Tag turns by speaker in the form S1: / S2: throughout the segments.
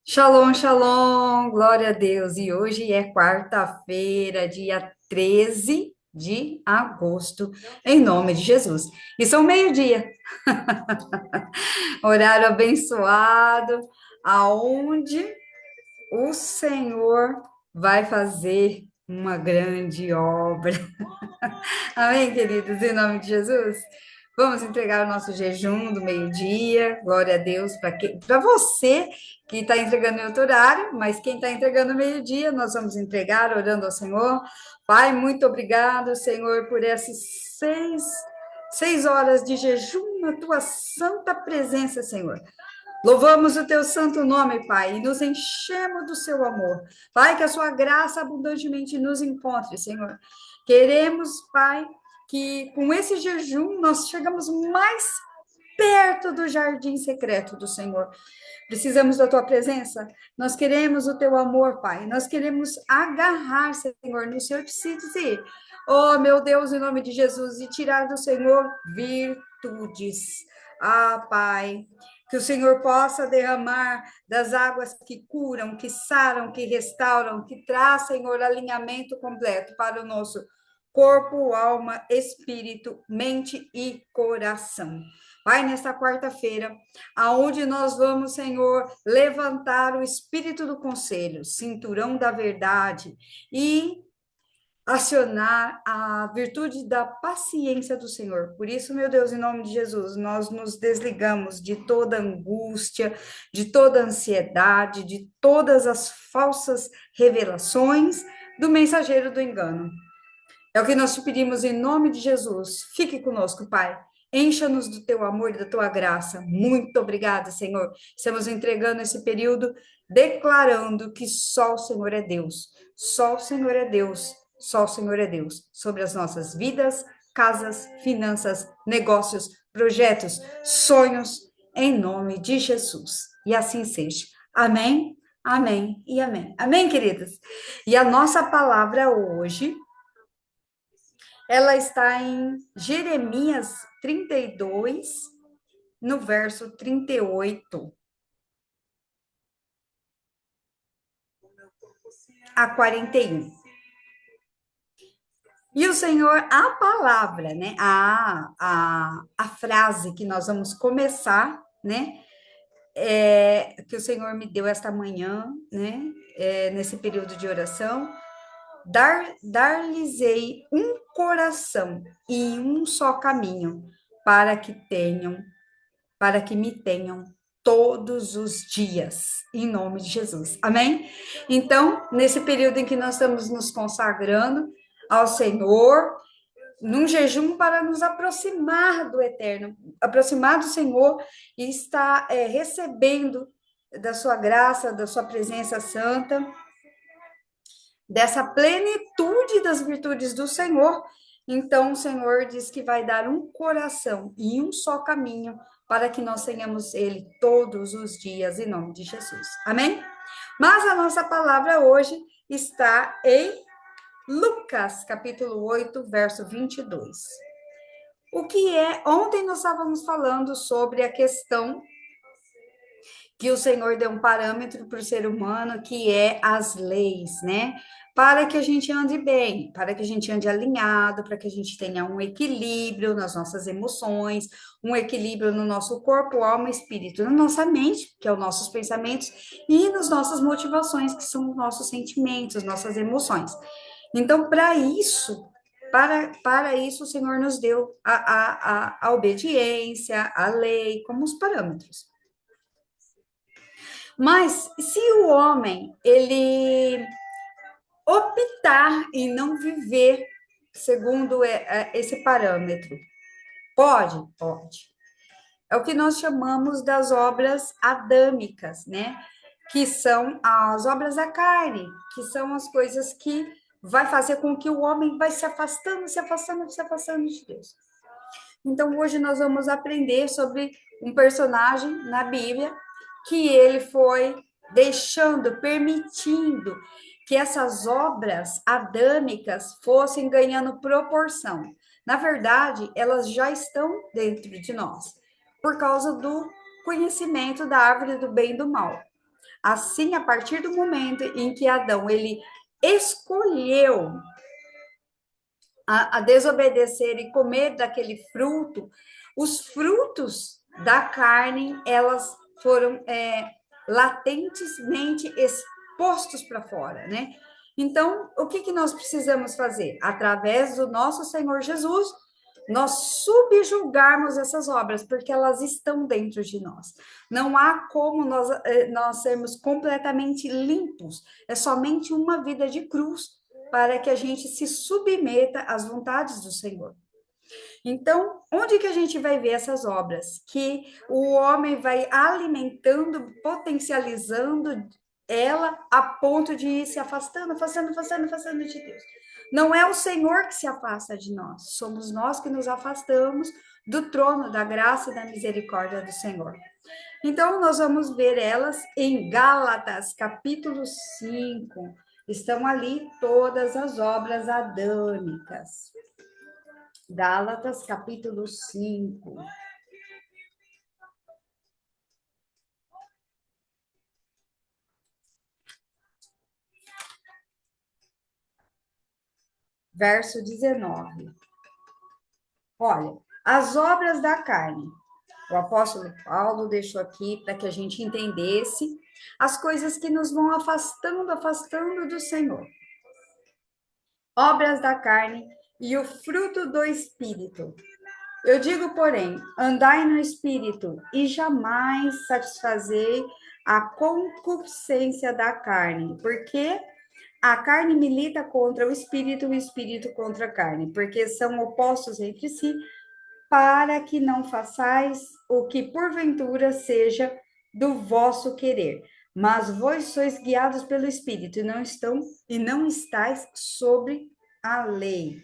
S1: Shalom, shalom, glória a Deus. E hoje é quarta-feira, dia 13 de agosto, em nome de Jesus. E são meio-dia, horário abençoado, aonde o Senhor vai fazer uma grande obra. Amém, queridos, em nome de Jesus? Vamos entregar o nosso jejum do meio-dia, glória a Deus, para você que está entregando em outro horário, mas quem está entregando no meio-dia, nós vamos entregar orando ao Senhor. Pai, muito obrigado, Senhor, por essas seis horas de jejum na tua santa presença, Senhor. Louvamos o teu santo nome, Pai, e nos enchemos do seu amor. Pai, que a sua graça abundantemente nos encontre, Senhor. Queremos, Pai, que com esse jejum nós chegamos mais perto do jardim secreto do Senhor. Precisamos da tua presença. Nós queremos o teu amor, Pai. Nós queremos agarrar, Senhor, no Senhor te dizer. Oh, meu Deus, em nome de Jesus, e tirar do Senhor virtudes. Ah, Pai, que o Senhor possa derramar das águas que curam, que saram, que restauram, que traz, Senhor, alinhamento completo para o nosso corpo, alma, espírito, mente e coração. Pai, nesta quarta-feira, aonde nós vamos, Senhor, levantar o espírito do conselho, cinturão da verdade e acionar a virtude da paciência do Senhor. Por isso, meu Deus, em nome de Jesus, nós nos desligamos de toda angústia, de toda ansiedade, de todas as falsas revelações do mensageiro do engano. É o que nós te pedimos em nome de Jesus. Fique conosco, Pai. Encha-nos do teu amor e da tua graça. Muito obrigada, Senhor. Estamos entregando esse período, declarando que só o Senhor é Deus. Só o Senhor é Deus. Só o Senhor é Deus. Sobre as nossas vidas, casas, finanças, negócios, projetos, sonhos, em nome de Jesus. E assim seja. Amém, amém e amém. Amém, queridas? E a nossa palavra hoje ela está em Jeremias 32, no verso 38 a 41. E o Senhor, a palavra, né? A frase que nós vamos começar, né? Que o Senhor me deu esta manhã, né? Nesse período de oração. Dar-lhes-ei um coração e um só caminho, para que tenham para que me tenham todos os dias, em nome de Jesus. Amém? Então, nesse período em que nós estamos nos consagrando ao Senhor, num jejum para nos aproximar do Eterno, aproximar do Senhor e estar recebendo da sua graça, da sua presença santa, dessa plenitude das virtudes do Senhor. Então, o Senhor diz que vai dar um coração e um só caminho para que nós tenhamos ele todos os dias, em nome de Jesus. Amém? Mas a nossa palavra hoje está em Lucas, capítulo 8, verso 22. O que é? Ontem nós estávamos falando sobre a questão que o Senhor deu um parâmetro para o ser humano, que é as leis, né? Para que a gente ande bem, para que a gente ande alinhado, para que a gente tenha um equilíbrio nas nossas emoções, um equilíbrio no nosso corpo, alma e espírito, na nossa mente, que é os nossos pensamentos, e nas nossas motivações, que são os nossos sentimentos, nossas emoções. Então, para isso, o Senhor nos deu a obediência, a lei, como os parâmetros. Mas se o homem ele optar em não viver segundo esse parâmetro, pode? Pode. É o que nós chamamos das obras adâmicas, né? Que são as obras da carne, que são as coisas que vai fazer com que o homem vai se afastando, se afastando, se afastando de Deus. Então, hoje nós vamos aprender sobre um personagem na Bíblia que ele foi deixando, permitindo que essas obras adâmicas fossem ganhando proporção. Na verdade, elas já estão dentro de nós, por causa do conhecimento da árvore do bem e do mal. Assim, a partir do momento em que Adão ele escolheu a desobedecer e comer daquele fruto, os frutos da carne, elas foram latentemente expostos para fora, né? Então, o que nós precisamos fazer? Através do nosso Senhor Jesus, nós subjugarmos essas obras, porque elas estão dentro de nós. Não há como nós sermos completamente limpos. É somente uma vida de cruz para que a gente se submeta às vontades do Senhor. Então, onde que a gente vai ver essas obras? Que o homem vai alimentando, potencializando ela a ponto de ir se afastando, afastando de Deus. Não é o Senhor que se afasta de nós, somos nós que nos afastamos do trono da graça e da misericórdia do Senhor. Então, nós vamos ver elas em Gálatas, capítulo 5. Estão ali todas as obras adâmicas. Gálatas, capítulo 5. Verso 19. Olha, as obras da carne. O apóstolo Paulo deixou aqui para que a gente entendesse as coisas que nos vão afastando do Senhor. Obras da carne e o fruto do Espírito. Eu digo, porém, andai no Espírito e jamais satisfazei a concupiscência da carne, porque a carne milita contra o Espírito contra a carne, porque são opostos entre si, para que não façais o que porventura seja do vosso querer. Mas vós sois guiados pelo Espírito e não estáis sobre a lei.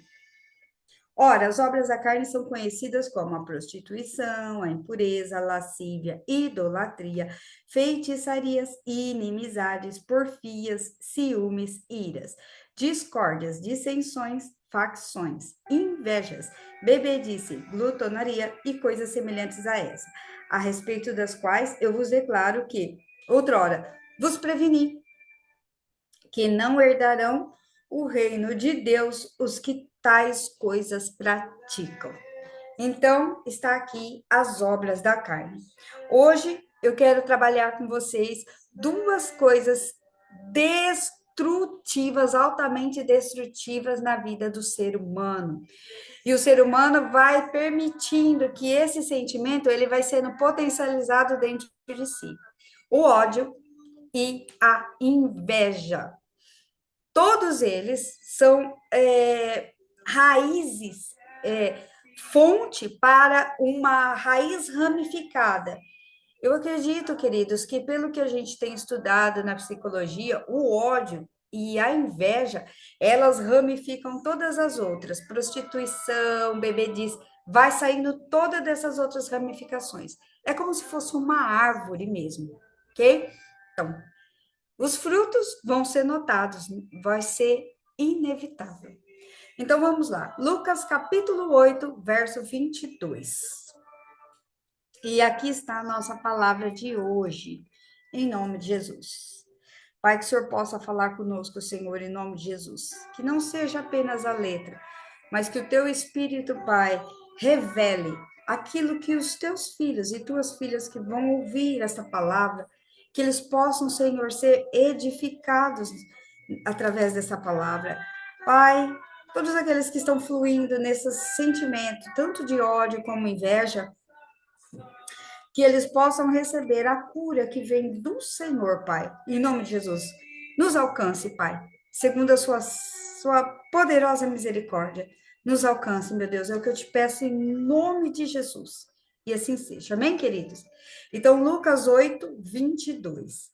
S1: Ora, as obras da carne são conhecidas como a prostituição, a impureza, a lascívia, idolatria, feitiçarias, inimizades, porfias, ciúmes, iras, discórdias, dissensões, facções, invejas, bebedice, glutonaria e coisas semelhantes a essa, a respeito das quais eu vos declaro que, outrora, vos preveni que não herdarão o reino de Deus os que tais coisas praticam. Então, está aqui as obras da carne. Hoje, eu quero trabalhar com vocês duas coisas destrutivas, altamente destrutivas na vida do ser humano. E o ser humano vai permitindo que esse sentimento ele vai sendo potencializado dentro de si. O ódio e a inveja. Todos eles são raízes, fonte para uma raiz ramificada. Eu acredito, queridos, que pelo que a gente tem estudado na psicologia, o ódio e a inveja, elas ramificam todas as outras. Prostituição, bebedice, vai saindo todas dessas outras ramificações. É como se fosse uma árvore mesmo, ok? Então, os frutos vão ser notados, vai ser inevitável. Então vamos lá, Lucas capítulo 8, verso 22. E aqui está a nossa palavra de hoje, em nome de Jesus. Pai, que o Senhor possa falar conosco, Senhor, em nome de Jesus. Que não seja apenas a letra, mas que o teu Espírito, Pai, revele aquilo que os teus filhos e tuas filhas que vão ouvir essa palavra, que eles possam, Senhor, ser edificados através dessa palavra. Pai, todos aqueles que estão fluindo nesse sentimento, tanto de ódio como inveja, que eles possam receber a cura que vem do Senhor, Pai. Em nome de Jesus, nos alcance, Pai, segundo a sua poderosa misericórdia. Nos alcance, meu Deus, é o que eu te peço em nome de Jesus. E assim seja. Amém, queridos? Então, Lucas 8, 22.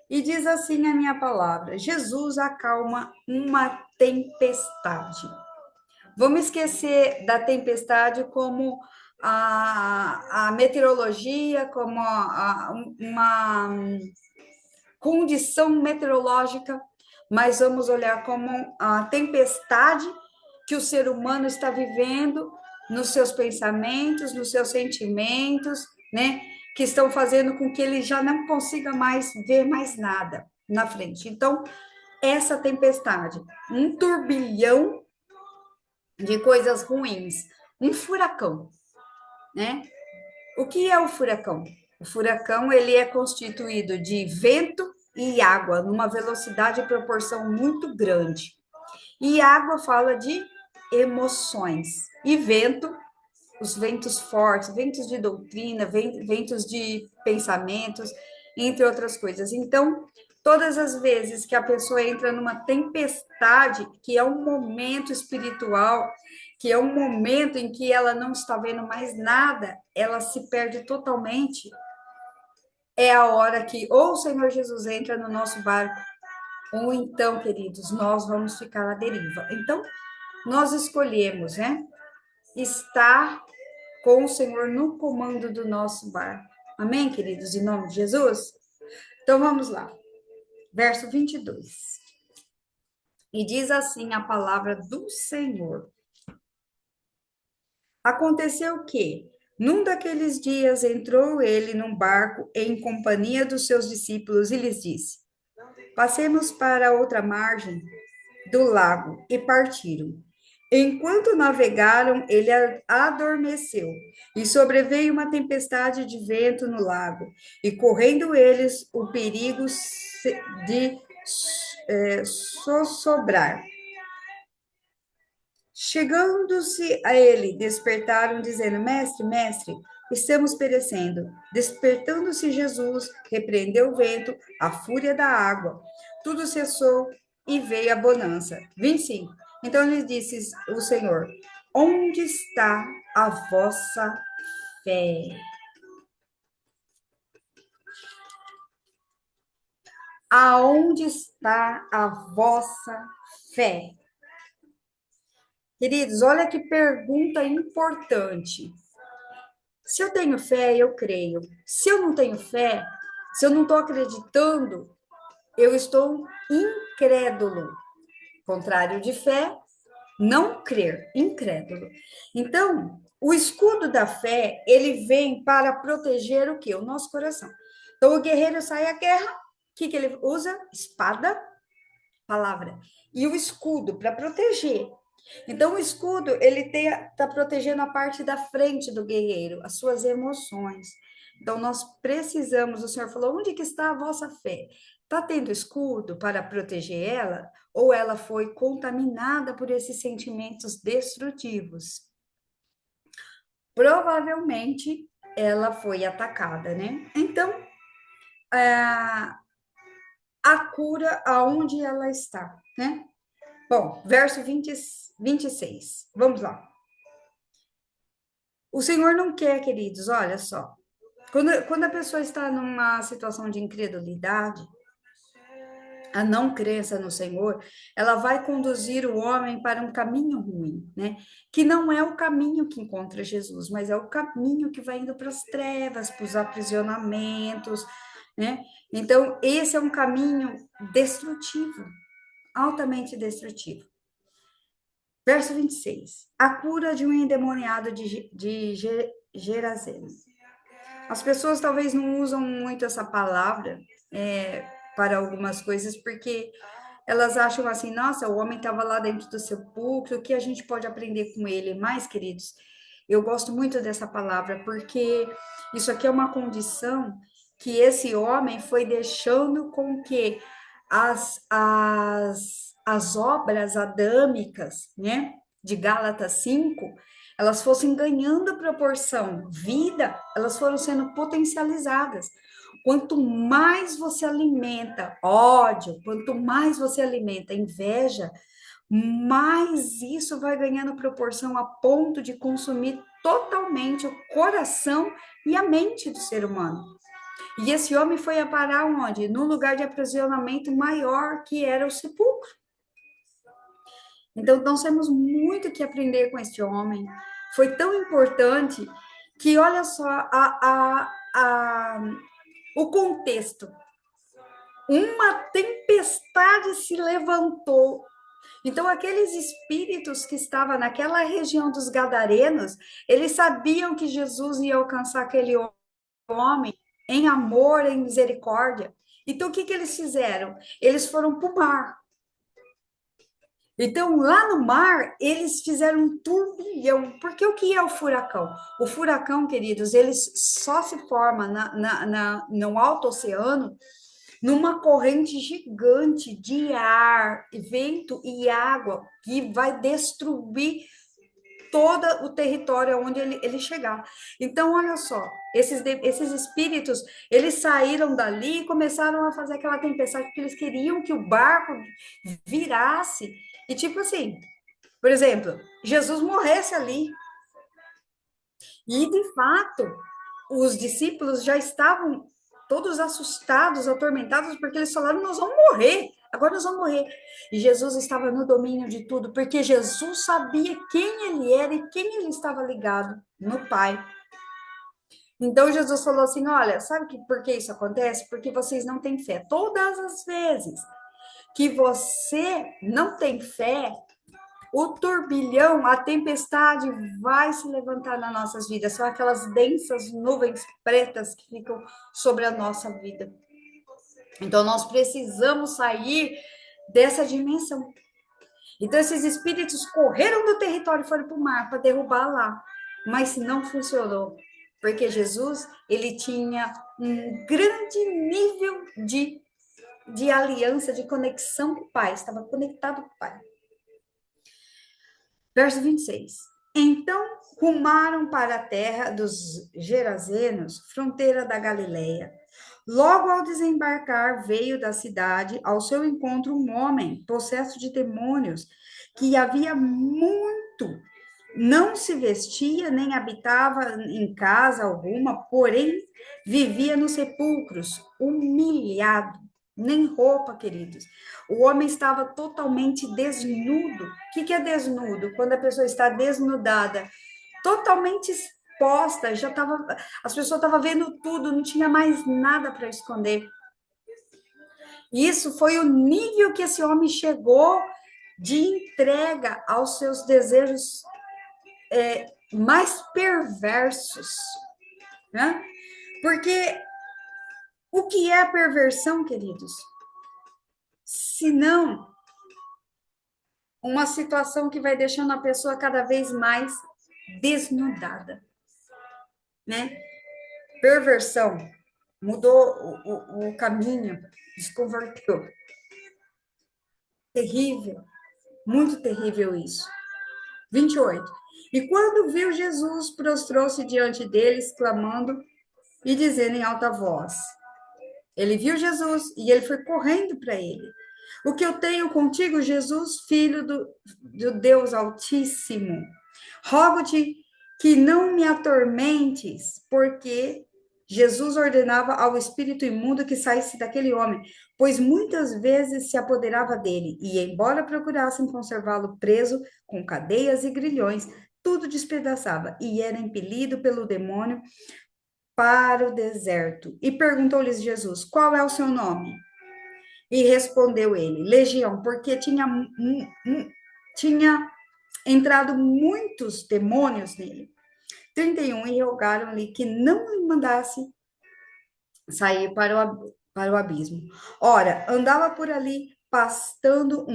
S1: E diz assim a minha palavra: Jesus acalma uma tempestade. Vamos esquecer da tempestade como a meteorologia, como uma condição meteorológica, mas vamos olhar como a tempestade que o ser humano está vivendo nos seus pensamentos, nos seus sentimentos, né? que estão fazendo com que ele já não consiga mais ver mais nada na frente. Então, essa tempestade, um turbilhão de coisas ruins, um furacão, né? O que é o furacão? O furacão, ele é constituído de vento e água numa velocidade e proporção muito grande. E água fala de emoções. E vento, os ventos fortes, ventos de doutrina, ventos de pensamentos, entre outras coisas. Então, todas as vezes que a pessoa entra numa tempestade, que é um momento espiritual, que é um momento em que ela não está vendo mais nada, ela se perde totalmente. É a hora que ou o Senhor Jesus entra no nosso barco, ou então, queridos, nós vamos ficar à deriva. Então, nós escolhemos, né, estar com o Senhor no comando do nosso barco. Amém, queridos, em nome de Jesus? Então, vamos lá. Verso 22. E diz assim a palavra do Senhor. Aconteceu que, num daqueles dias, entrou ele num barco em companhia dos seus discípulos e lhes disse: Passemos para a outra margem do lago, e partiram. Enquanto navegaram, ele adormeceu, e sobreveio uma tempestade de vento no lago, e correndo eles o perigo de sossobrar. Chegando-se a ele, despertaram, dizendo: Mestre, mestre, estamos perecendo. Despertando-se Jesus, repreendeu o vento, a fúria da água. Tudo cessou e veio a bonança. 25. Então lhe disse o Senhor: Onde está a vossa fé? Aonde está a vossa fé? Queridos, olha que pergunta importante. Se eu tenho fé, eu creio. Se eu não tenho fé, se eu não estou acreditando, eu estou incrédulo. Contrário de fé, não crer, incrédulo. Então, o escudo da fé, ele vem para proteger o quê? O nosso coração. Então, o guerreiro sai à guerra, o que ele usa? Espada, palavra. E o escudo para proteger. Então, o escudo, ele está protegendo a parte da frente do guerreiro, as suas emoções. Então, nós precisamos, o Senhor falou, onde que está a vossa fé? Está tendo escudo para proteger ela? Ou ela foi contaminada por esses sentimentos destrutivos? Provavelmente, ela foi atacada, né? Então, a cura, aonde ela está, né? Bom, verso 26. Vamos lá. O Senhor não quer, queridos, olha só. Quando a pessoa está numa situação de incredulidade, a não crença no Senhor, ela vai conduzir o homem para um caminho ruim, né? Que não é o caminho que encontra Jesus, mas é o caminho que vai indo para as trevas, para os aprisionamentos, né? Então, esse é um caminho destrutivo, altamente destrutivo. Verso 26. A cura de um endemoniado de Gerazeno. As pessoas talvez não usam muito essa palavra para algumas coisas, porque elas acham assim, nossa, o homem estava lá dentro do sepulcro, o que a gente pode aprender com ele? Mas, queridos, eu gosto muito dessa palavra, porque isso aqui é uma condição que esse homem foi deixando com que as obras adâmicas, né, de Gálatas 5, elas fossem ganhando proporção, vida, elas foram sendo potencializadas. Quanto mais você alimenta ódio, quanto mais você alimenta inveja, mais isso vai ganhando proporção a ponto de consumir totalmente o coração e a mente do ser humano. E esse homem foi a parar onde? Num lugar de aprisionamento maior, que era o sepulcro. Então, nós temos muito que aprender com este homem. Foi tão importante que, olha só, o contexto. Uma tempestade se levantou. Então, aqueles espíritos que estavam naquela região dos Gadarenos, eles sabiam que Jesus ia alcançar aquele homem em amor, em misericórdia. Então, o que que eles fizeram? Eles foram para o mar. Então, lá no mar, eles fizeram um turbilhão. Porque o que é o furacão? O furacão, queridos, eles só se forma no alto oceano numa corrente gigante de ar, vento e água que vai destruir todo o território onde ele chegar. Então, olha só, esses espíritos, eles saíram dali e começaram a fazer aquela tempestade, porque eles queriam que o barco virasse. E tipo assim, por exemplo, Jesus morresse ali. E, de fato, os discípulos já estavam todos assustados, atormentados, porque eles falaram: nós vamos morrer, agora nós vamos morrer. E Jesus estava no domínio de tudo, porque Jesus sabia quem ele era e quem ele estava ligado no Pai. Então Jesus falou assim: olha, sabe por que isso acontece? Porque vocês não têm fé. Todas as vezes que você não tem fé, o turbilhão, a tempestade vai se levantar nas nossas vidas. São aquelas densas nuvens pretas que ficam sobre a nossa vida. Então, nós precisamos sair dessa dimensão. Então, esses espíritos correram do território e foram para o mar para derrubar lá. Mas não funcionou. Porque Jesus, ele tinha um grande nível de aliança, de conexão com o Pai. Estava conectado com o Pai. Verso 26. Então rumaram para a terra dos Gerazenos, fronteira da Galileia. Logo ao desembarcar, veio da cidade ao seu encontro um homem possesso de demônios, que havia muito não se vestia nem habitava em casa alguma, porém vivia nos sepulcros, humilhado, nem roupa, queridos. O homem estava totalmente desnudo. O que é desnudo? Quando a pessoa está desnudada, totalmente exposta, já estava, as pessoas estavam vendo tudo, não tinha mais nada para esconder. E isso foi o nível que esse homem chegou de entrega aos seus desejos mais perversos, né? Porque o que é a perversão, queridos? Se não uma situação que vai deixando a pessoa cada vez mais desnudada, né? Perversão mudou o caminho, desconverteu. Terrível, muito terrível isso. 28. E quando viu Jesus, prostrou-se diante deles, clamando e dizendo em alta voz. Ele viu Jesus e ele foi correndo para ele. O que eu tenho contigo, Jesus, filho do Deus Altíssimo? Rogo-te que não me atormentes, porque Jesus ordenava ao espírito imundo que saísse daquele homem, pois muitas vezes se apoderava dele, e embora procurassem conservá-lo preso com cadeias e grilhões, tudo despedaçava, e era impelido pelo demônio para o deserto. E perguntou-lhes Jesus: qual é o seu nome? E respondeu ele: Legião, porque tinha entrado muitos demônios nele. 31. E rogaram-lhe que não lhe mandasse sair para o abismo. Ora, andava por ali pastando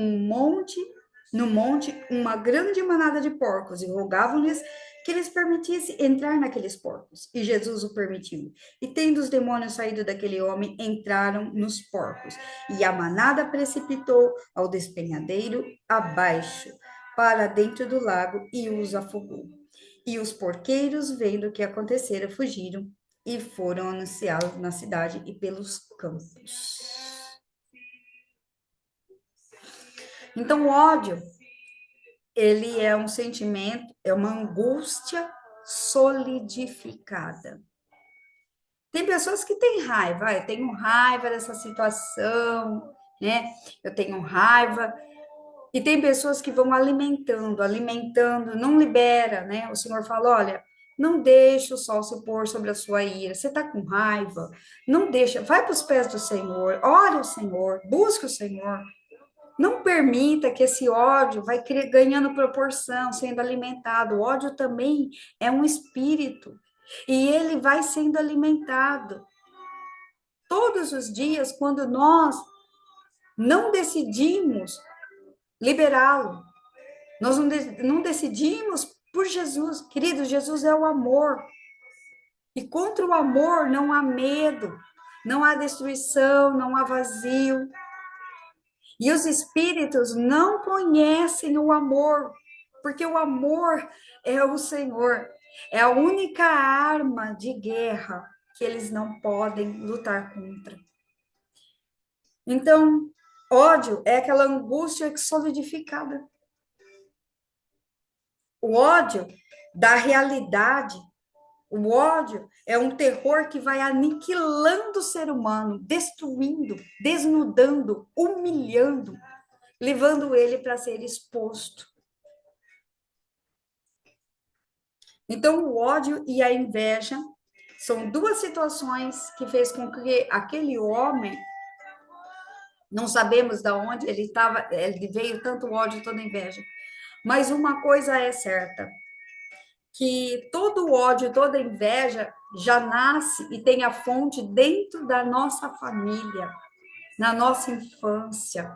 S1: no monte, uma grande manada de porcos, e rogavam-lhes que lhes permitisse entrar naqueles porcos. E Jesus o permitiu. E tendo os demônios saído daquele homem, entraram nos porcos. E a manada precipitou ao despenhadeiro abaixo, para dentro do lago, e os afogou. E os porqueiros, vendo o que acontecera, fugiram e foram anunciá-los na cidade e pelos campos. Então, o ódio, ele é um sentimento, é uma angústia solidificada. Tem pessoas que têm raiva, eu tenho raiva dessa situação, né? Eu tenho raiva. E tem pessoas que vão alimentando, não libera, né? O Senhor fala: olha, não deixe o sol se pôr sobre a sua ira. Você está com raiva? Não deixa, vai para os pés do Senhor, ore ao Senhor, busque o Senhor. Não permita que esse ódio vai ganhando proporção, sendo alimentado. O ódio também é um espírito. E ele vai sendo alimentado todos os dias quando nós não decidimos liberá-lo. Nós não decidimos por Jesus. Querido, Jesus é o amor. E contra o amor não há medo, não há destruição, não há vazio. E os espíritos não conhecem o amor, porque o amor é o Senhor. É a única arma de guerra que eles não podem lutar contra. Então, ódio é aquela angústia solidificada. O ódio da realidade. O ódio é um terror que vai aniquilando o ser humano, destruindo, desnudando, humilhando, levando ele para ser exposto. Então, o ódio e a inveja são duas situações que fez com que aquele homem, não sabemos de onde ele estava, ele veio tanto ódio, toda inveja. Mas uma coisa é certa, que todo ódio, toda inveja já nasce e tem a fonte dentro da nossa família, na nossa infância.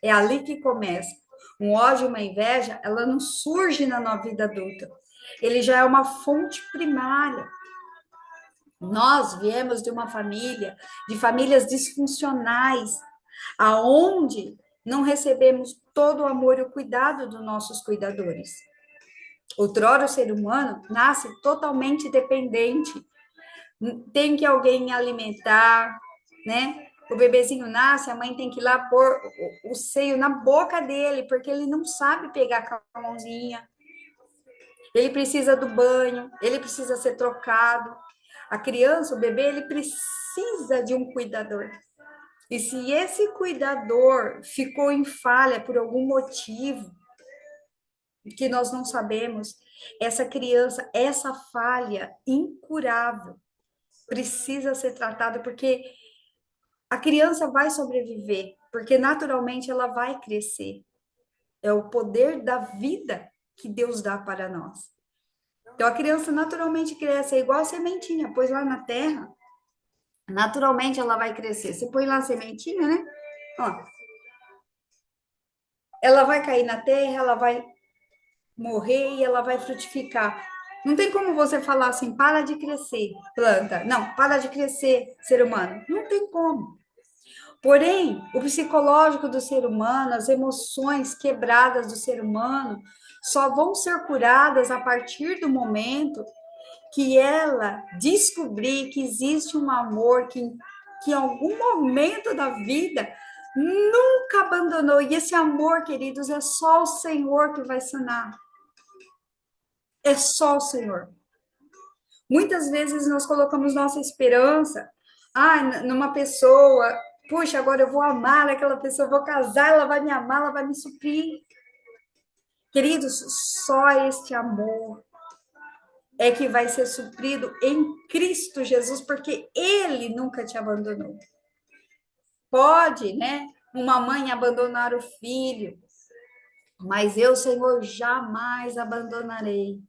S1: É ali que começa. Um ódio, uma inveja, ela não surge na vida adulta. Ele já é uma fonte primária. Nós viemos de uma família, de famílias disfuncionais, aonde não recebemos todo o amor e o cuidado dos nossos cuidadores. Outrora, o ser humano nasce totalmente dependente. Tem que alguém alimentar, né? O bebezinho nasce, a mãe tem que ir lá pôr o seio na boca dele, porque ele não sabe pegar com a mãozinha. Ele precisa do banho, ele precisa ser trocado. A criança, o bebê, ele precisa de um cuidador. E se esse cuidador ficou em falha por algum motivo que nós não sabemos, essa criança, essa falha incurável, precisa ser tratada, porque a criança vai sobreviver, porque naturalmente ela vai crescer. É o poder da vida que Deus dá para nós. Então a criança naturalmente cresce, é igual a sementinha, pôs lá na terra, naturalmente ela vai crescer. Você põe lá a sementinha, né? Ó, ela vai cair na terra, ela vai morrer e ela vai frutificar. Não tem como você falar assim, para de crescer, planta. Não, para de crescer, ser humano. Não tem como. Porém, o psicológico do ser humano, as emoções quebradas do ser humano, só vão ser curadas a partir do momento que ela descobrir que existe um amor que em algum momento da vida nunca abandonou. E esse amor, queridos, é só o Senhor que vai sanar. É só o Senhor. Muitas vezes nós colocamos nossa esperança numa pessoa. Puxa, agora eu vou amar aquela pessoa, eu vou casar, ela vai me amar, ela vai me suprir. Queridos, só este amor é que vai ser suprido em Cristo Jesus, porque Ele nunca te abandonou. Pode, né? Uma mãe abandonar o filho, mas eu, Senhor, jamais abandonarei.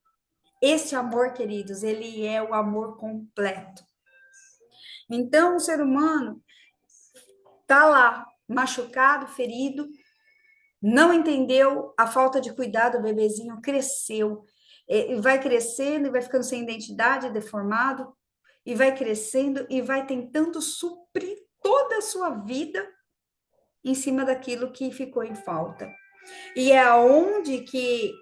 S1: Este amor, queridos, ele é o amor completo. Então, o ser humano está lá, machucado, ferido, não entendeu a falta de cuidado, o bebezinho cresceu, e vai crescendo e vai ficando sem identidade, deformado, e vai crescendo e vai tentando suprir toda a sua vida em cima daquilo que ficou em falta. E é onde que,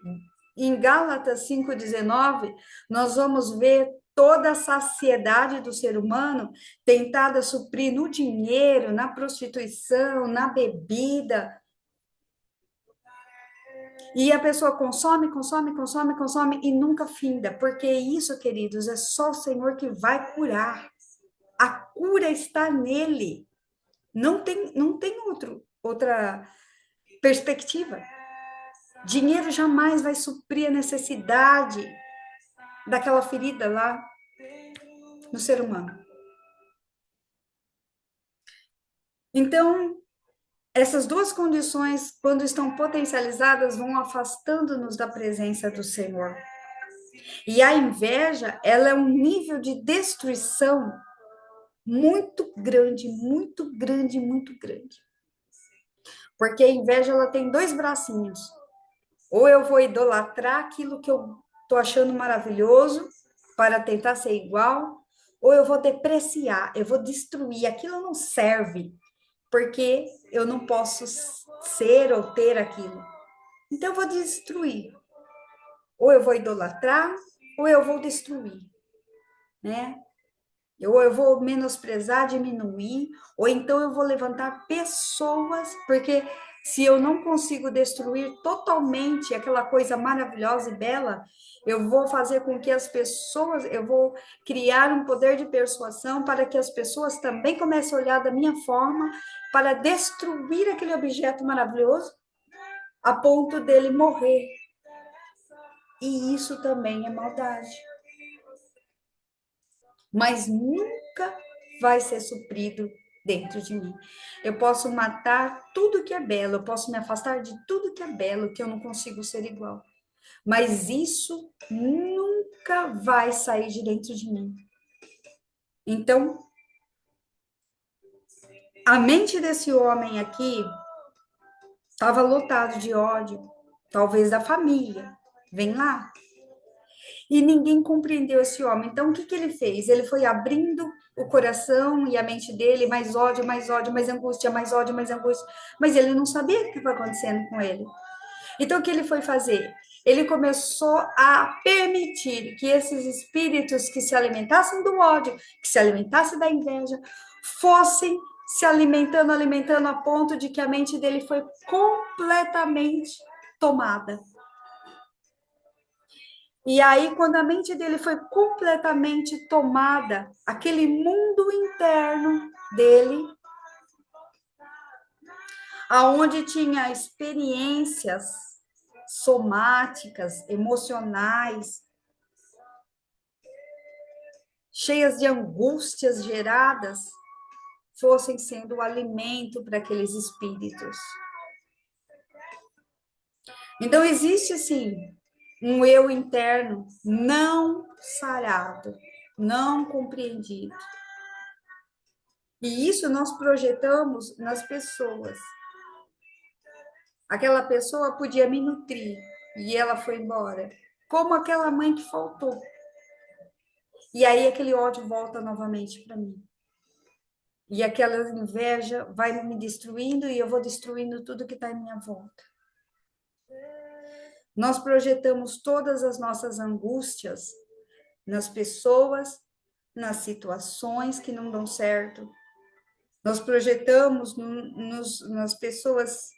S1: em Gálatas 5,19, nós vamos ver toda a saciedade do ser humano tentada suprir no dinheiro, na prostituição, na bebida. E a pessoa consome, consome, consome, consome e nunca finda, porque isso, queridos, é só o Senhor que vai curar. A cura está nele. Não tem outra perspectiva. Dinheiro jamais vai suprir a necessidade daquela ferida lá no ser humano. Então, essas duas condições, quando estão potencializadas, vão afastando-nos da presença do Senhor. E a inveja, ela é um nível de destruição muito grande, muito grande, muito grande. Porque a inveja, ela tem dois bracinhos. Ou eu vou idolatrar aquilo que eu tô achando maravilhoso para tentar ser igual, ou eu vou depreciar, eu vou destruir, aquilo não serve, porque eu não posso ser ou ter aquilo. Então eu vou destruir. Ou eu vou idolatrar, ou eu vou destruir, né? Ou eu vou menosprezar, diminuir, ou então eu vou levantar pessoas, porque se eu não consigo destruir totalmente aquela coisa maravilhosa e bela, eu vou fazer com que as pessoas, eu vou criar um poder de persuasão para que as pessoas também comecem a olhar da minha forma para destruir aquele objeto maravilhoso a ponto dele morrer. E isso também é maldade. Mas nunca vai ser suprido dentro de mim. Eu posso matar tudo que é belo, eu posso me afastar de tudo que é belo, que eu não consigo ser igual. Mas isso nunca vai sair de dentro de mim. Então, a mente desse homem aqui estava lotado de ódio, talvez da família. Vem lá. E ninguém compreendeu esse homem. Então, o que que ele fez? Ele foi abrindo o coração e a mente dele, mais ódio, mais ódio, mais angústia, mais ódio, mais angústia. Mas ele não sabia o que estava acontecendo com ele. Então, o que ele foi fazer? Ele começou a permitir que esses espíritos que se alimentassem do ódio, que se alimentassem da inveja, fossem se alimentando, alimentando a ponto de que a mente dele foi completamente tomada. E aí, quando a mente dele foi completamente tomada, aquele mundo interno dele, aonde tinha experiências somáticas, emocionais, cheias de angústias geradas, fossem sendo o alimento para aqueles espíritos. Então, existe, assim, um eu interno não sarado, não compreendido. E isso nós projetamos nas pessoas. Aquela pessoa podia me nutrir e ela foi embora. Como aquela mãe que faltou. E aí aquele ódio volta novamente para mim. E aquela inveja vai me destruindo e eu vou destruindo tudo que está em minha volta. Nós projetamos todas as nossas angústias nas pessoas, nas situações que não dão certo. Nós projetamos nas pessoas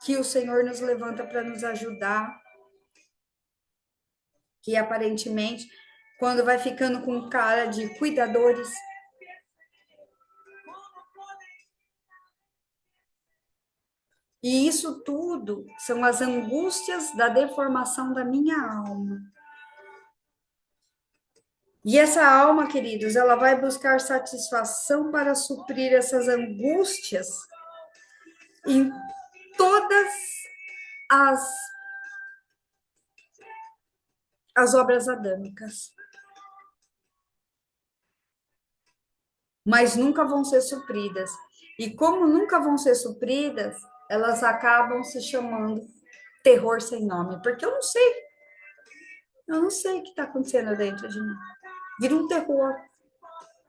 S1: que o Senhor nos levanta para nos ajudar, que aparentemente, quando vai ficando com cara de cuidadores, e isso tudo são as angústias da deformação da minha alma. E essa alma, queridos, ela vai buscar satisfação para suprir essas angústias em todas as, as obras adâmicas. Mas nunca vão ser supridas. E como nunca vão ser supridas, elas acabam se chamando terror sem nome, porque eu não sei o que está acontecendo dentro de mim. Vira um terror,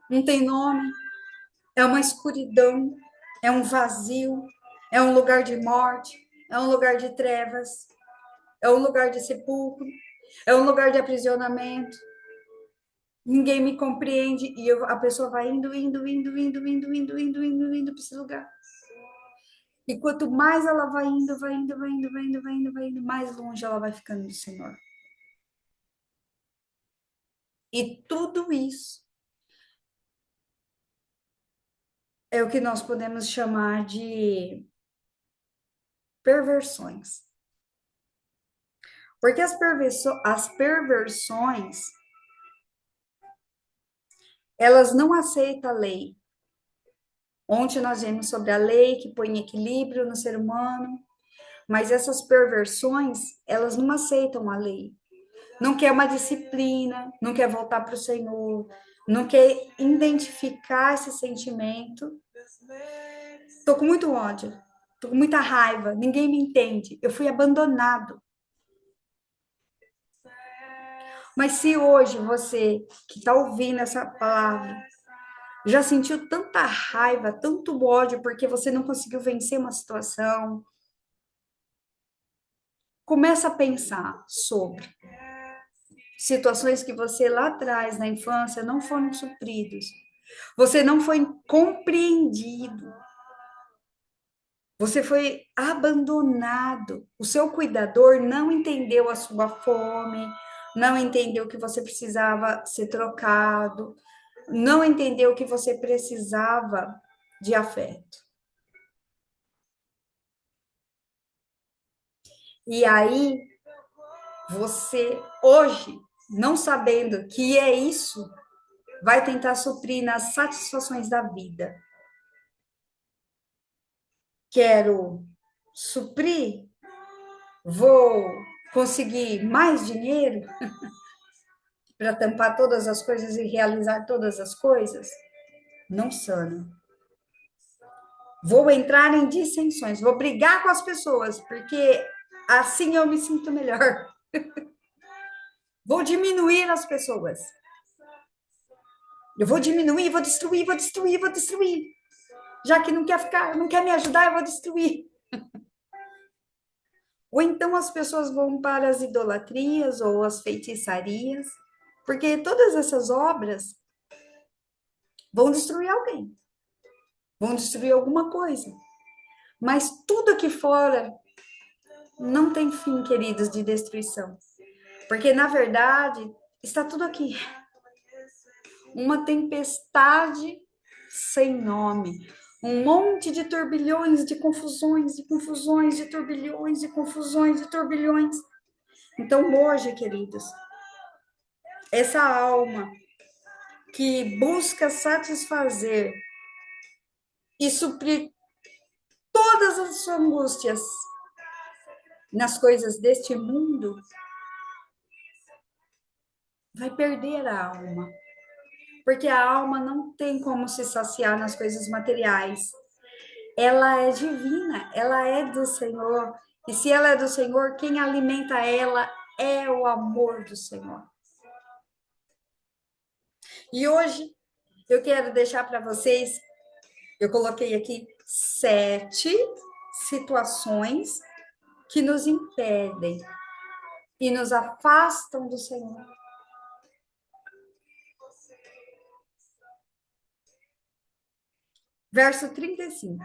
S1: não tem nome, é uma escuridão, é um vazio, é um lugar de morte, é um lugar de trevas, é um lugar de sepulcro, é um lugar de aprisionamento. Ninguém me compreende e a pessoa vai indo para esse lugar. E quanto mais ela vai indo, mais longe ela vai ficando do Senhor. E tudo isso é o que nós podemos chamar de perversões. Porque as perversões, elas não aceitam a lei. Ontem nós vimos sobre a lei que põe equilíbrio no ser humano, mas essas perversões, elas não aceitam a lei. não quer uma disciplina, não quer voltar para o Senhor, não quer identificar esse sentimento. Estou com muito ódio, estou com muita raiva, ninguém me entende, eu fui abandonado. Mas se hoje você que está ouvindo essa palavra já sentiu tanta raiva, tanto ódio porque você não conseguiu vencer uma situação, começa a pensar sobre situações que você lá atrás, na infância, não foram supridos. Você não foi compreendido. Você foi abandonado. O seu cuidador não entendeu a sua fome, não entendeu que você precisava ser trocado, não entendeu que você precisava de afeto. E aí, você, hoje, não sabendo que é isso, vai tentar suprir nas satisfações da vida. Quero suprir, vou conseguir mais dinheiro para tampar todas as coisas e realizar todas as coisas? Não sana. Vou entrar em dissensões, vou brigar com as pessoas, porque assim eu me sinto melhor. Vou diminuir as pessoas. Eu vou diminuir, vou destruir, vou destruir, vou destruir. Já que não quer ficar, não quer me ajudar, eu vou destruir. Ou então as pessoas vão para as idolatrias ou as feitiçarias, porque todas essas obras vão destruir alguém, vão destruir alguma coisa. Mas tudo aqui fora não tem fim, queridos, de destruição. Porque, na verdade, está tudo aqui. Uma tempestade sem nome. Um monte de turbilhões, de confusões, de confusões, de turbilhões, de confusões, de turbilhões. Então, hoje, queridos, essa alma que busca satisfazer e suprir todas as suas angústias nas coisas deste mundo, vai perder a alma. Porque a alma não tem como se saciar nas coisas materiais. Ela é divina, ela é do Senhor. E se ela é do Senhor, quem alimenta ela é o amor do Senhor. E hoje eu quero deixar para vocês, eu coloquei aqui 7 situações que nos impedem e nos afastam do Senhor. Verso 35.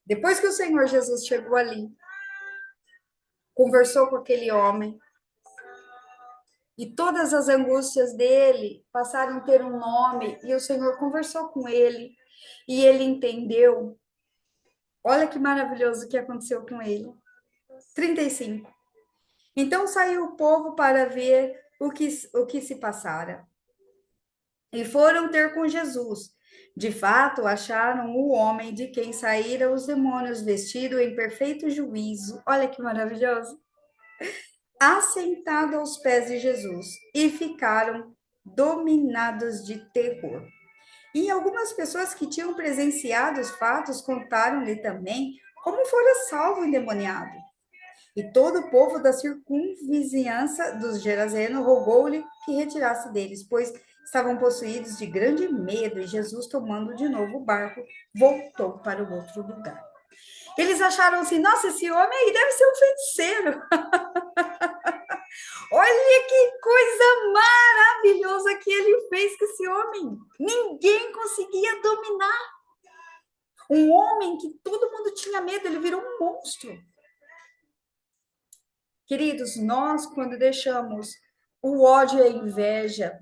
S1: Depois que o Senhor Jesus chegou ali, conversou com aquele homem, e todas as angústias dele passaram a ter um nome, e o Senhor conversou com ele, e ele entendeu. Olha que maravilhoso o que aconteceu com ele. 35. Então saiu o povo para ver o que se passara. E foram ter com Jesus. De fato, acharam o homem de quem saíram os demônios, vestido em perfeito juízo. Olha que maravilhoso. Assentado aos pés de Jesus, e ficaram dominados de terror. E algumas pessoas que tinham presenciado os fatos contaram-lhe também como fora salvo o endemoniado. E todo o povo da circunvizinhança dos Gerazenos rogou-lhe que retirasse deles, pois estavam possuídos de grande medo, e Jesus, tomando de novo o barco, voltou para o outro lugar. Eles acharam assim, nossa, esse homem aí deve ser um feiticeiro. Olha que coisa maravilhosa que ele fez com esse homem. Ninguém conseguia dominar. Um homem que todo mundo tinha medo, ele virou um monstro. Queridos, nós, quando deixamos o ódio e a inveja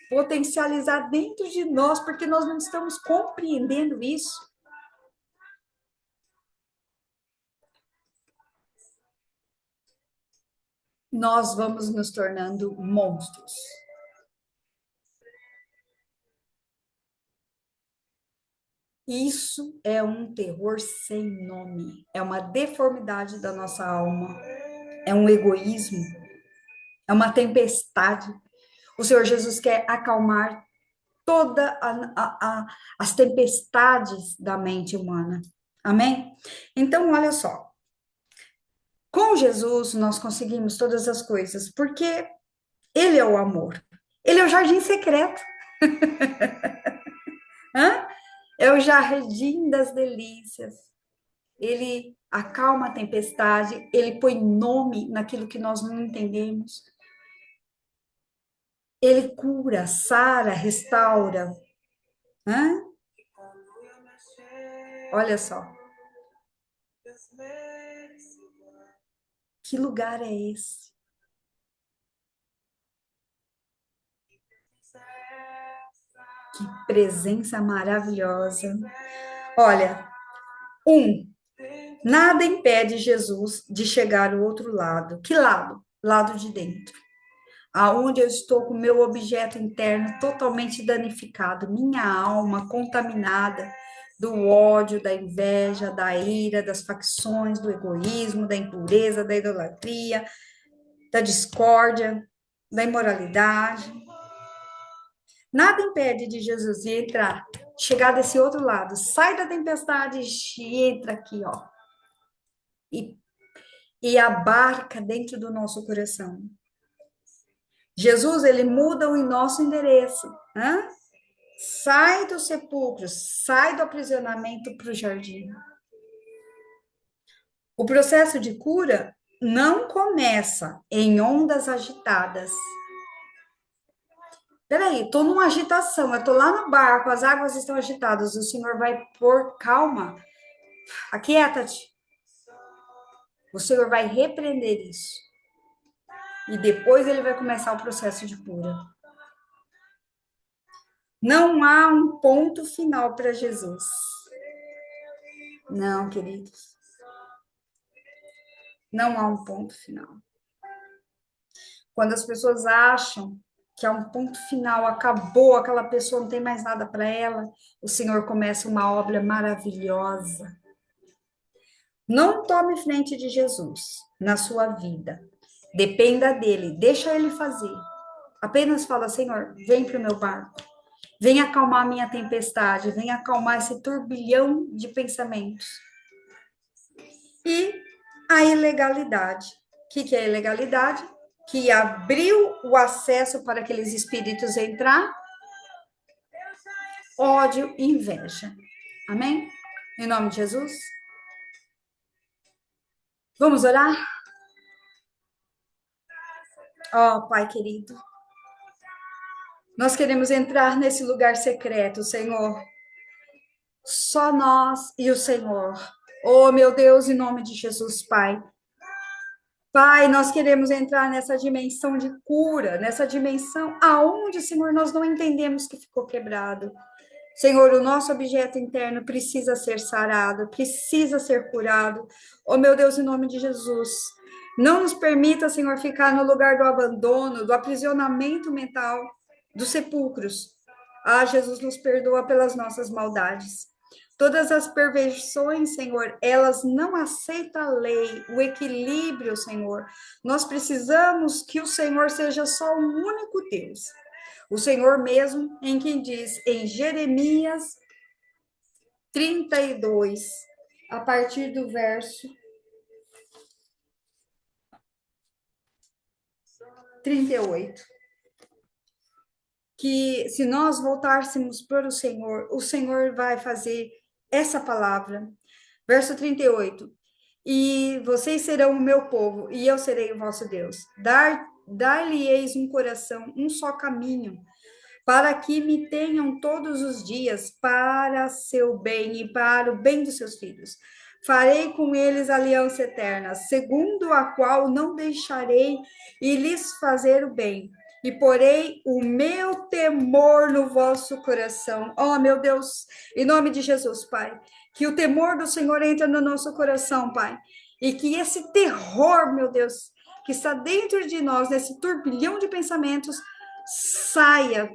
S1: potencializar dentro de nós, porque nós não estamos compreendendo isso, nós vamos nos tornando monstros. Isso é um terror sem nome, é uma deformidade da nossa alma, é um egoísmo. É uma tempestade. O Senhor Jesus quer acalmar toda as tempestades da mente humana. Amém? Então, olha só. Com Jesus, nós conseguimos todas as coisas, porque Ele é o amor. Ele é o jardim secreto. Hã? É o jardim das delícias. Ele acalma a tempestade, ele põe nome naquilo que nós não entendemos. Ele cura, sara, restaura. Hã? Olha só, que lugar é esse? Que presença maravilhosa. Olha, nada impede Jesus de chegar ao outro lado. Que lado? Lado de dentro. Aonde eu estou com o meu objeto interno totalmente danificado, minha alma contaminada do ódio, da inveja, da ira, das facções, do egoísmo, da impureza, da idolatria, da discórdia, da imoralidade. Nada impede de Jesus entrar, chegar desse outro lado, sai da tempestade e entra aqui, ó, e, e abarca dentro do nosso coração. Jesus, ele muda o nosso endereço, né? Sai do sepulcro, sai do aprisionamento para o jardim. O processo de cura não começa em ondas agitadas. Peraí, estou numa agitação, eu estou lá no barco, as águas estão agitadas, o Senhor vai pôr calma, aquieta-te. O Senhor vai repreender isso. E depois ele vai começar o processo de cura. Não há um ponto final para Jesus. Não, queridos. Não há um ponto final. Quando as pessoas acham que há um ponto final, acabou, aquela pessoa não tem mais nada para ela, o Senhor começa uma obra maravilhosa. Não tome frente de Jesus na sua vida. Dependa dele, deixa ele fazer. Apenas fala, Senhor, vem para o meu barco. Vem acalmar minha tempestade, vem acalmar esse turbilhão de pensamentos. E a ilegalidade. O que é a ilegalidade? Que abriu o acesso para aqueles espíritos entrar, ódio e inveja. Amém? Em nome de Jesus. Vamos orar? Ó, Pai querido, nós queremos entrar nesse lugar secreto, Senhor. Só nós e o Senhor. Oh, meu Deus, em nome de Jesus, Pai. Pai, nós queremos entrar nessa dimensão de cura, nessa dimensão aonde, Senhor, nós não entendemos que ficou quebrado. Senhor, o nosso objeto interno precisa ser sarado, precisa ser curado. Oh, meu Deus, em nome de Jesus. Não nos permita, Senhor, ficar no lugar do abandono, do aprisionamento mental, dos sepulcros. Ah, Jesus, nos perdoa pelas nossas maldades. Todas as perversões, Senhor, elas não aceitam a lei, o equilíbrio, Senhor. Nós precisamos que o Senhor seja só o único Deus. O Senhor mesmo, em quem diz em Jeremias 32, a partir do verso 38, que se nós voltássemos para o Senhor vai fazer essa palavra. Verso 38. E vocês serão o meu povo, e eu serei o vosso Deus. Dar-lhe-eis um coração, um só caminho, para que me tenham todos os dias para seu bem e para o bem dos seus filhos. Farei com eles aliança eterna, segundo a qual não deixarei e lhes fazer o bem. E porei o meu temor no vosso coração. Oh, meu Deus, em nome de Jesus, Pai, que o temor do Senhor entre no nosso coração, Pai. E que esse terror, meu Deus, que está dentro de nós, nesse turbilhão de pensamentos, saia.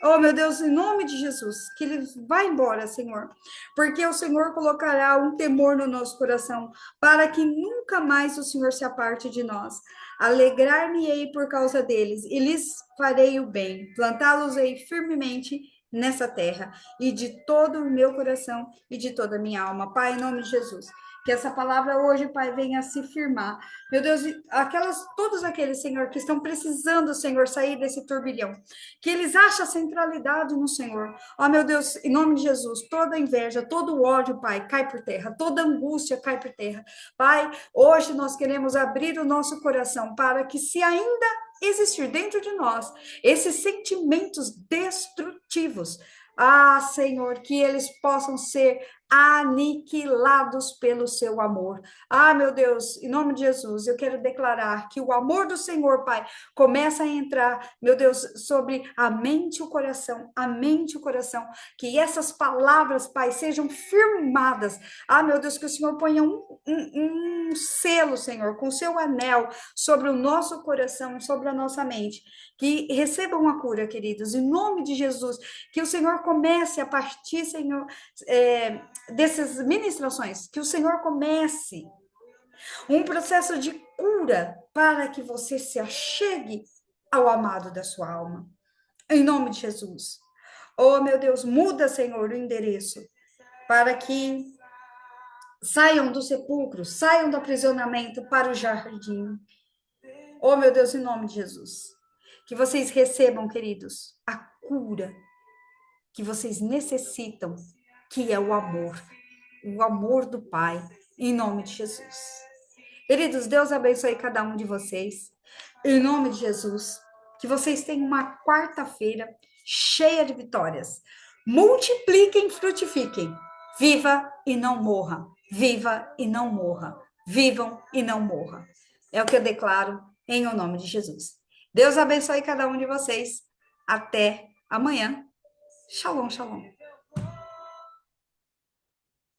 S1: Oh, meu Deus, em nome de Jesus, que ele vá embora, Senhor, porque o Senhor colocará um temor no nosso coração, para que nunca mais o Senhor se aparte de nós. Alegrar-me-ei por causa deles, e lhes farei o bem, plantá-los-ei firmemente nessa terra, e de todo o meu coração e de toda a minha alma. Pai, em nome de Jesus. Que essa palavra hoje, Pai, venha se firmar. Meu Deus, todos aqueles, Senhor, que estão precisando, Senhor, sair desse turbilhão. Que eles achem centralidade no Senhor. Ó, meu Deus, em nome de Jesus, toda inveja, todo ódio, Pai, cai por terra. Toda angústia cai por terra. Pai, hoje nós queremos abrir o nosso coração para que, se ainda existir dentro de nós esses sentimentos destrutivos, Senhor, que eles possam ser aniquilados pelo seu amor. Meu Deus, em nome de Jesus, eu quero declarar que o amor do Senhor, Pai, começa a entrar, meu Deus, sobre a mente e o coração, a mente e o coração, que essas palavras, Pai, sejam firmadas. Meu Deus, que o Senhor ponha um selo, Senhor, com o seu anel sobre o nosso coração, sobre a nossa mente. Que recebam a cura, queridos, em nome de Jesus. Que o Senhor comece a partir, Senhor, dessas ministrações, que o Senhor comece um processo de cura para que você se achegue ao amado da sua alma. Em nome de Jesus. Oh, meu Deus, muda, Senhor, o endereço para que saiam do sepulcro, saiam do aprisionamento para o jardim. Oh, meu Deus, em nome de Jesus. Que vocês recebam, queridos, a cura que vocês necessitam, que é o amor do Pai, em nome de Jesus. Queridos, Deus abençoe cada um de vocês, em nome de Jesus. Que vocês tenham uma quarta-feira cheia de vitórias. Multipliquem, frutifiquem. Viva e não morra. Viva e não morra. Vivam e não morra. É o que eu declaro em o nome de Jesus. Deus abençoe cada um de vocês. Até amanhã. Shalom, shalom.